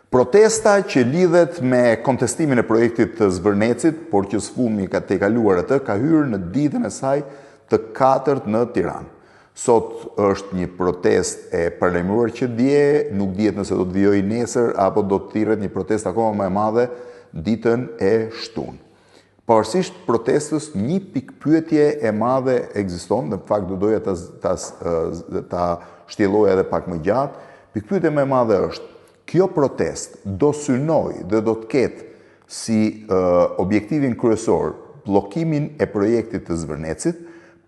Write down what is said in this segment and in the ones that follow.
Protesta që lidhet me kontestimin e projektit të Zvërnecit, por që sfumi ka te kaluar atë, ka hyrë në ditën e saj të 4 në Tiranë. Sot është një protest e paralajmëruar që dje, nuk dihet nëse do të vijojë nesër apo do të thirret një protestë akoma më e madhe ditën e shtunë. Pavarësisht protestës, një pikpyetje e madhe ekziston, në fakt do doja ta shtjelloja edhe pak më gjatë. Pikpyetja më e madhe është: kjo protestë do synoj dhe do të ketë si objektivin kryesor bllokimin e projektit të Zvërnecit,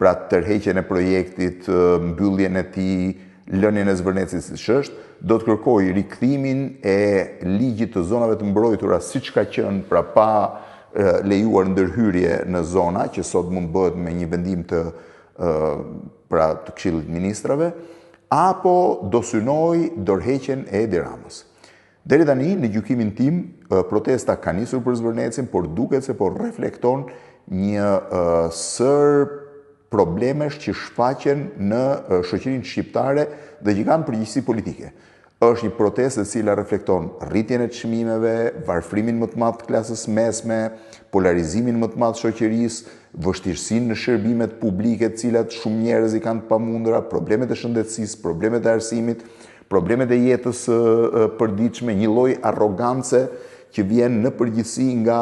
pra tërheqjen e projektit, mbylljen e tij, lënien e Zvërnecit siç është, do të kërkojë rikthimin e ligjit të zonave të mbrojtura siç ka qenë, pra pa lejuar ndërhyrje në zona, që sot mund bëhet me një vendim të Këshillit Ministrave, apo do synoj dorëheqjen e Edi Ramës. Deri tani, në gjykimin tim, protesta ka nisur për Zvërnecin, por duket se po reflekton një sër problemesh që shfaqen në shoqërinë shqiptare dhe që kanë përgjegjësi politike. Është një protestë e cila reflekton rritjen e çmimeve, varfrimin më të madh të klasës mesme, polarizimin më të madh të shoqërisë, vështirësinë në shërbimet publike, të cilat shumë njerëz i kanë të pamundura, problemet e shëndetësisë, problemet e arsimit, problemet e jetës përditshme, një lloj arrogance që vjen në përgjithësi nga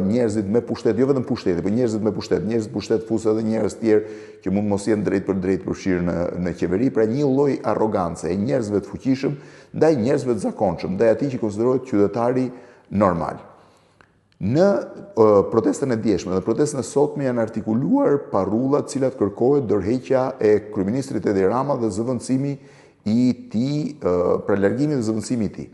njerëzit me pushtet, jo vetëm pushteti, por njerëzit me pushtet. Njerëzit pushtet fusë edhe njerëz tjerë që mund mos jenë drejt për drejt përfshirë në qeveri, pra një lloj arrogance e njerëzve të fuqishëm ndaj njerëzve të zakonshëm, ndaj atij që konsiderohet qytetari normal. Në protestën e djeshme dhe protestën e sotme janë artikuluar parrulla të cilat kërkohet dorëheqja e kryeministrit Edi Rama dhe zëvendësimi i tij, pra largimi dhe zëvendësimi i tij.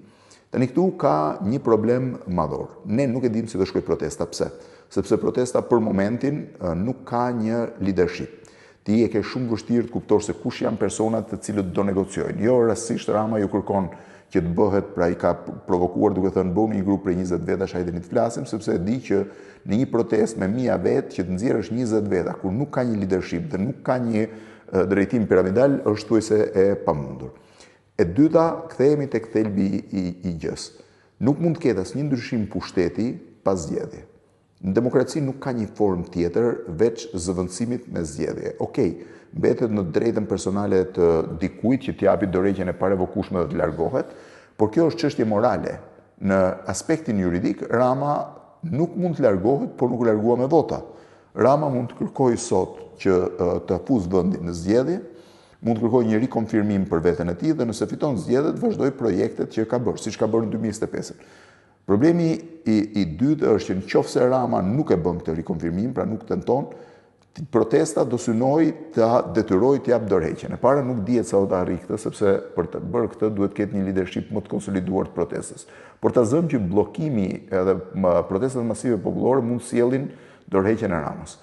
Tani këtu ka një problem madhor. Ne nuk e dim si do shkojë protesta. Pse? Sepse protesta për momentin nuk ka një leadership. Ti e ke shumë vështirë të kuptosh se kush janë personat të cilët do negociojnë. Jo rastësisht Rama ju kërkon që të bëhet, pra i ka provokuar duke thënë bëuni një grup për 20 veta, hajde të flasim, sepse e di që në një protestë me 1000 vetë që të nxjerrësh 20 veta, kur nuk ka një leadership dhe nuk ka një drejtim piramidal, është thuajse e pamundur. E dyta, kthehemi tek thelbi i gjës. Nuk mund të ketë asnjë ndryshim pushteti pas zgjedhje. Në demokraci nuk ka një formë tjetër veç zëvendësimit me zgjedhje. Okej, mbetet në drejtën personale të dikujt që t'japi dorëheqjen e parevokueshme dhe të largohet, por kjo është çështje morale. Në aspektin juridik, Rama nuk mund të largohet, por nuk largua me vota. Rama mund të kërkojë sot që të fuzë vendin në zgjedhje, mund të kërkojë një rikonfirmim për veten e tij dhe nëse fiton zgjedhjet vazhdoj projektet që ka bërë, siç ka bërë në 2025. Problemi i dytë është që nëse Rama nuk e bën këtë rikonfirmim, pra nuk tenton, protesta do synoj të detyrojë të jap dorëheqjen. E para nuk dihet sa do të arrijë këtë, sepse për të bërë këtë duhet të ketë një leadership më të konsoliduar të protestës. Por ta zëm që bllokimi edhe protestat masive popullore mund sjellin dorëheqjen e Ramës.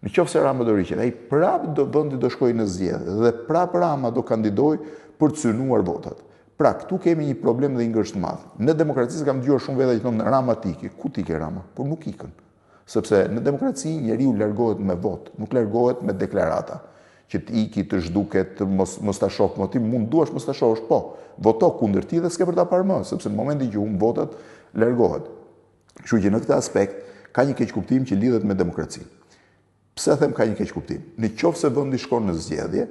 Nëse Rama do rriqet, ai prapë vendi do shkojë në zgjedhje dhe prapë Rama do kandidojë për të synuar votat. Pra, këtu kemi një problem dhe një ngërsht të madh. Në demokraci kam dëgjuar shumë veta që thonë Rama tiki. Ku tike Rama? Por nuk ikën. Sepse në demokraci njeriu largohet me votë, nuk largohet me deklarata. Që të iki, të zhduket, mos ta shoh, ti mund duash mos ta shohësh, po. Voto kundër ti dhe s'ke për ta parë më, sepse në momentin që humb votat, largohet. Kështu që në këtë aspekt ka një keq kuptim që lidhet me demokracinë. Pse them ka një keq kuptim? Nëse vendi shkon në zgjedhje,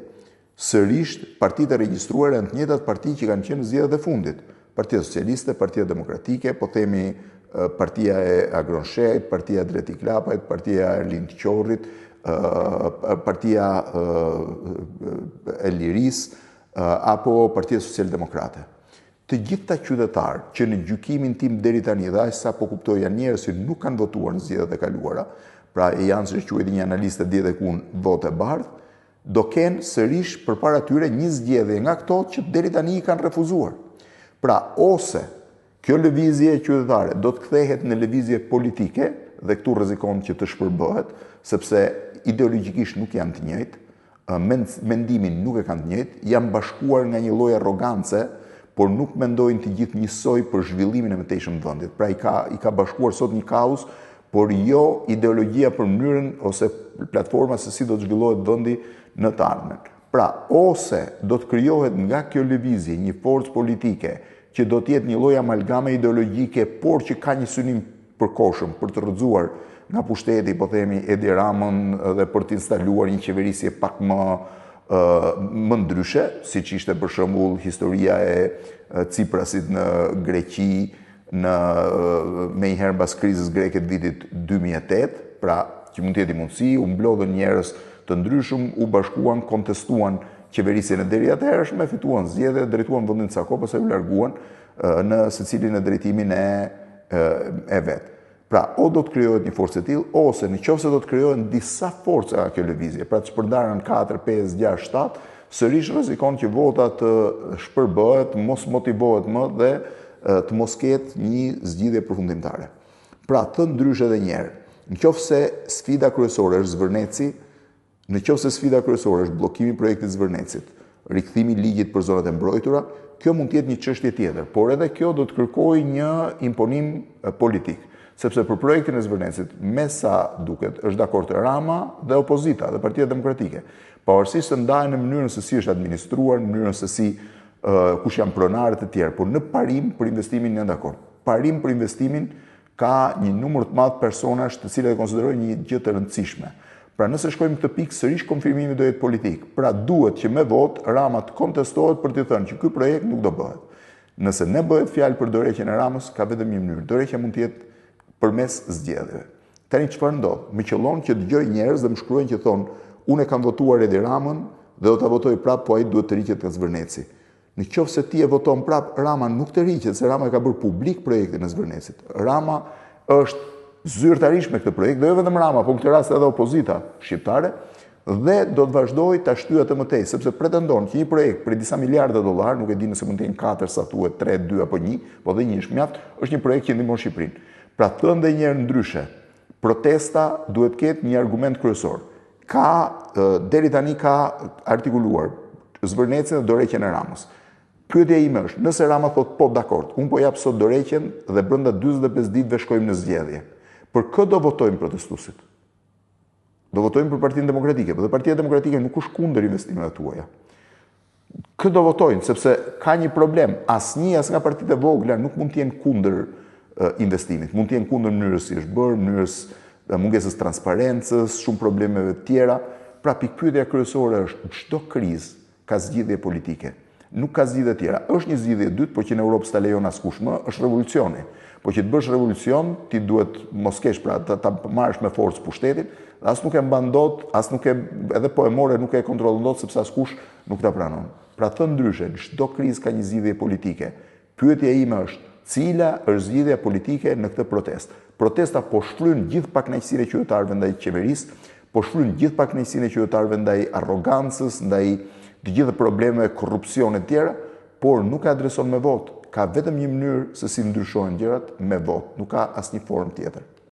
sërish partitë e regjistruara janë të njëjtat parti që kanë qenë në zgjedhjet e fundit. Partia Socialiste, Partia Demokratike, po themi Partia e Agronshejt, Partia e Dreti Klapajt, Partia e Erlind Qorrit, Partia e Lirisë, apo Partia Socialdemokrate. Të gjitha qytetarë që në gjykimin tim deri tani dhe aq sa po kuptoj janë njerëz që nuk kanë votuar në zgjedhjet e kaluara, pra e janë që quhet një analistë dje dhe kun votë e bardhë, do kenë sërish përpara tyre një zgjedhje nga këto që deri tani i kanë refuzuar. Pra, ose kjo lëvizje qytetare do të kthehet në lëvizje politike dhe këtu rrezikon që të shpërbëhet, sepse ideologjikisht nuk janë të njëjtë, mendimin nuk e kanë të njëjtë, janë bashkuar nga një lloj arrogance, por nuk mendojnë të gjithë njësoj për zhvillimin e mëtejshëm të vendit. Pra i ka bashkuar sot një kaos, por jo ideologjia për mënyrën ose platforma se si do të zhvillohet vendi në të ardhmen. Pra, ose do të krijohet nga kjo lëvizje një forcë politike që do të jetë një lloj amalgame ideologjike, por që ka një synim përkohshëm për të rrëzuar nga pushteti, po themi, Edi Ramën dhe për të instaluar një qeverisje pak më ndryshe, siç ishte për shembull historia e Ciprasit në Greqi me një herë mbas krizës greke të vitit 2008, pra që mund të jetë mundësi, u mblodhën njerëz të ndryshëm, u bashkuan, kontestuan qeverisjen e deri atëhershme, fituan zgjedhje, drejtuan vendin ca kohë, pastaj u larguan në secilin e drejtimin e vet. Pra, o do të krijohet një forcë e tillë, ose nëse do të krijohen disa forca nga kjo lëvizje, pra të shpërndarën 4, 5, 6, 7, sërish rrezikon që vota të shpërbohet, mos motivohet më dhe të mos ketë një zgjidhje përfundimtare. Pra, të ndryshe edhe një herë, nëse sfida kryesore është Zvërneci, nëse sfida kryesore është bllokimi i projektit Zvërnecit, rikthimi i ligjit për zonat e mbrojtura, kjo mund të jetë një çështje tjetër, por edhe kjo do të kërkojë një imponim politik. Sepse për projektin e Zvërnecit, me sa duket, është dakord Rama dhe opozita dhe Partia Demokratike. Pavarësisht se ndahen në mënyrën se si është administruar, në mënyrën se si kush janë pronarët e tjerë, por në parim për investimin janë dakord. Parim për investimin ka një numër të madh personash të cilët e konsiderojnë një gjë të rëndësishme. Pra nëse shkojmë këtë pikë, sërish konfirmimi do jetë politik. Pra duhet që me votë Rama të kontestohet për të thënë që ky projekt nuk do bëhet. Nëse ne bëhet fjalë për dorëheqjen e Ramës, ka vetëm një mënyrë. Dorëheqja mund të jetë përmes zgjedhjeve. Tani çfarë ndodh? Më qellon që dëgjoj njerëz dhe më shkruajnë që thonë, unë e kam votuar Edi Ramën dhe do ta votoj prapë, po ai duhet të riqet nga Zvërneci. Nëse ti e voton prapë, Rama nuk të riqet, se Rama ka bërë publik projektin e Zvërnecit. Rama është zyrtarisht me këtë projekt, do jo vetëm Rama, por në këtë rast edhe opozita shqiptare, dhe do të vazhdoj ta shtyjë atë më tej, sepse pretendon që një projekt për disa miliardë dollar, nuk e di nëse mund të jenë 4 sa thuhet 3, 2 apo 1, po dhe 1 është mjaft, është një projekt që ndihmon Shqipërinë. Pra thënë dhe një herë ndryshe, protesta duhet ketë një argument kryesor. Deri tani ka artikuluar Zvërnecin dhe dorëheqjen e Ramës. Pyetja ime është, nëse Rama thot po dakord, unë po jap sot dorëheqjen dhe brenda 45 ditëve shkojmë në zgjedhje. Për kë do votojnë protestuesit? Do votojnë për Partinë Demokratike, por Partia Demokratike nuk është kundër investimeve tuaja. Kë do votojnë, sepse ka një problem. Asnjë as nga partitë e vogla nuk mund të jenë kundër investimit. Mund të jenë kundër mënyrës si është bërë, mënyrës mungesës transparencës, shumë problemeve të tjera. Pra pikpyetja kryesore është çdo krizë ka zgjidhje politike. Nuk ka zgjidhje tjera. Është një zgjidhje e dytë, por që në Europë s'ta lejon askush më, është revolucioni. Po që të bësh revolucion, ti duhet mos kesh pra ta marrësh me forcë pushtetin, dhe as nuk e mban dot, as nuk e edhe po e morë nuk e kontrollon dot sepse askush nuk ta pranon. Pra thënë ndryshe, çdo krizë ka një zgjidhje politike. Pyetja ime është, cila është zgjidhja politike në këtë protestë? Protesta po shfryn gjithë pakënaqësinë e qytetarëve ndaj qeverisë, po shfryn gjithë pakënaqësinë e qytetarëve ndaj arrogancës, ndaj të gjitha problemeve korrupsione të tjera, por nuk e adreson me votë. Ka vetëm një mënyrë se si ndryshojnë gjërat me votë, nuk ka asnjë formë tjetër.